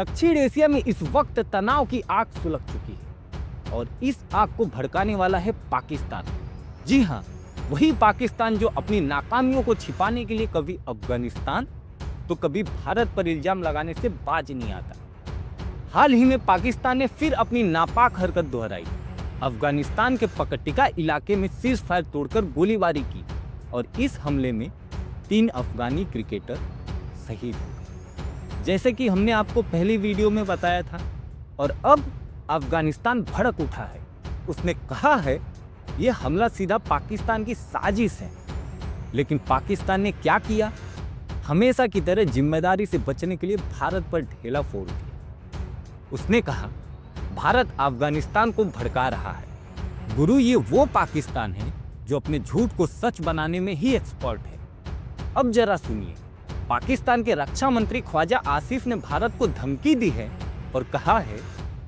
दक्षिण एशिया में इस वक्त तनाव की आग सुलग चुकी है और इस आग को भड़काने वाला है पाकिस्तान। जी हाँ, वही पाकिस्तान जो अपनी नाकामियों को छिपाने के लिए कभी अफगानिस्तान तो कभी भारत पर इल्जाम लगाने से बाज नहीं आता। हाल ही में पाकिस्तान ने फिर अपनी नापाक हरकत दोहराई। अफगानिस्तान के पकटिका इलाके में सीज फायर तोड़कर गोलीबारी की और इस हमले में 3 अफगानी क्रिकेटर शहीद हो गए, जैसे कि हमने आपको पहली वीडियो में बताया था। और अब अफगानिस्तान भड़क उठा है। उसने कहा है यह हमला सीधा पाकिस्तान की साजिश है। लेकिन पाकिस्तान ने क्या किया? हमेशा की तरह जिम्मेदारी से बचने के लिए भारत पर ढेला फोड़ दिया। उसने कहा भारत अफगानिस्तान को भड़का रहा है। गुरु, ये वो पाकिस्तान है जो अपने झूठ को सच बनाने में ही एक्सपर्ट है। अब जरा सुनिए, पाकिस्तान के रक्षा मंत्री ख्वाजा आसिफ ने भारत को धमकी दी है और कहा है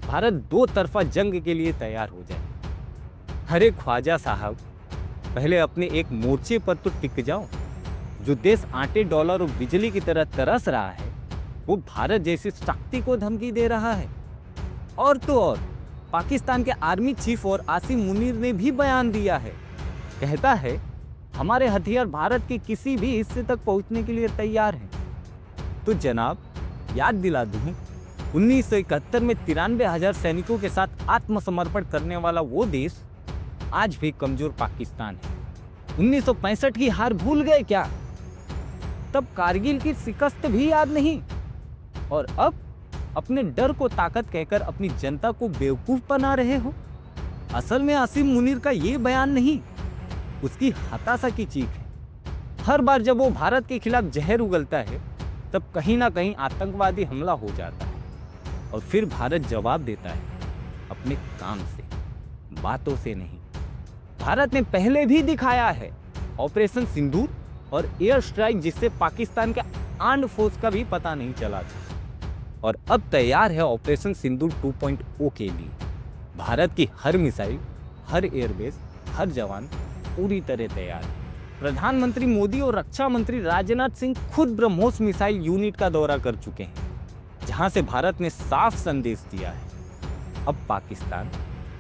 भारत 2 तरफा जंग के लिए तैयार हो जाए। अरे ख्वाजा साहब, पहले अपने एक मोर्चे पर तो टिक जाओ। जो देश आटे, डॉलर और बिजली की तरह तरस रहा है वो भारत जैसी शक्ति को धमकी दे रहा है। और तो और पाकिस्तान के आर्मी चीफ और आसिम मुनीर ने भी बयान दिया है। कहता है हमारे हथियार भारत के किसी भी हिस्से तक पहुंचने के लिए तैयार हैं। तो जनाब, याद दिला दूं, 1971 में 93,000 सैनिकों के साथ आत्मसमर्पण करने वाला वो देश आज भी कमजोर पाकिस्तान है। 1965 की हार भूल गए क्या? तब कारगिल की शिकस्त भी याद नहीं। और अब अपने डर को ताकत कहकर अपनी जनता को बेवकूफ बना रहे हो। असल में आसिम मुनीर का ये बयान नहीं, उसकी हताशा की चीख है। हर बार जब वो भारत के खिलाफ जहर उगलता है तब कहीं ना कहीं आतंकवादी हमला हो जाता है और फिर भारत जवाब देता है अपने काम से, बातों से नहीं। भारत ने पहले भी दिखाया है ऑपरेशन सिंदूर और एयर स्ट्राइक, जिससे पाकिस्तान के आर्म्ड फोर्स का भी पता नहीं चला था। और अब तैयार है ऑपरेशन सिंदूर 2.0 के लिए। भारत की हर मिसाइल, हर एयरबेस, हर जवान पूरी तरह तैयार है। प्रधानमंत्री मोदी और रक्षा मंत्री राजनाथ सिंह खुद ब्रह्मोस मिसाइल यूनिट का दौरा कर चुके हैं, जहां से भारत ने साफ संदेश दिया है अब पाकिस्तान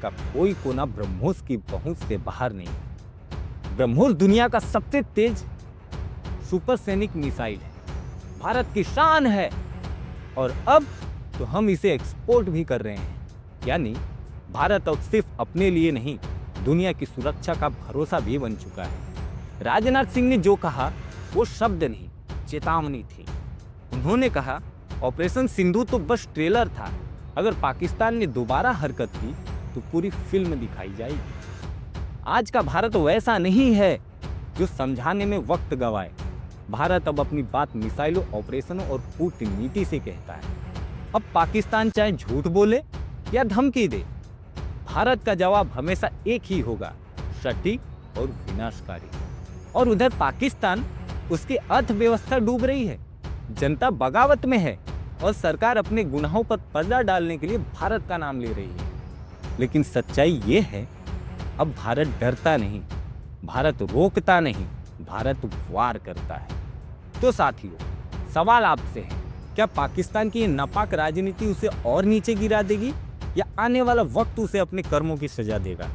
का कोई कोना ब्रह्मोस की पहुंच से बाहर नहीं है। ब्रह्मोस दुनिया का सबसे तेज सुपरसोनिक मिसाइल है, भारत की शान है। और अब तो हम इसे एक्सपोर्ट भी कर रहे हैं। यानी भारत अब सिर्फ अपने लिए नहीं, दुनिया की सुरक्षा का भरोसा भी बन चुका है। राजनाथ सिंह ने जो कहा वो शब्द नहीं, चेतावनी थी। उन्होंने कहा ऑपरेशन सिंधु तो बस ट्रेलर था, अगर पाकिस्तान ने दोबारा हरकत की तो पूरी फिल्म दिखाई जाएगी। आज का भारत वैसा नहीं है जो समझाने में वक्त गवाए। भारत अब अपनी बात मिसाइलों, ऑपरेशनों और कूटनीति से कहता है। अब पाकिस्तान चाहे झूठ बोले या धमकी दे, भारत का जवाब हमेशा एक ही होगा, सटीक और विनाशकारी। और उधर पाकिस्तान, उसकी अर्थव्यवस्था डूब रही है, जनता बगावत में है और सरकार अपने गुनाहों पर पर्दा डालने के लिए भारत का नाम ले रही है। लेकिन सच्चाई ये है, अब भारत डरता नहीं, भारत रोकता नहीं, भारत वार करता है। तो साथियों, सवाल आपसे है, क्या पाकिस्तान की ये नापाक राजनीति उसे और नीचे गिरा देगी या आने वाला वक्त उसे अपने कर्मों की सजा देगा?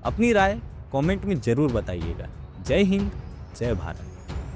अपनी राय कमेंट में जरूर बताइएगा। जय हिंद, जय भारत।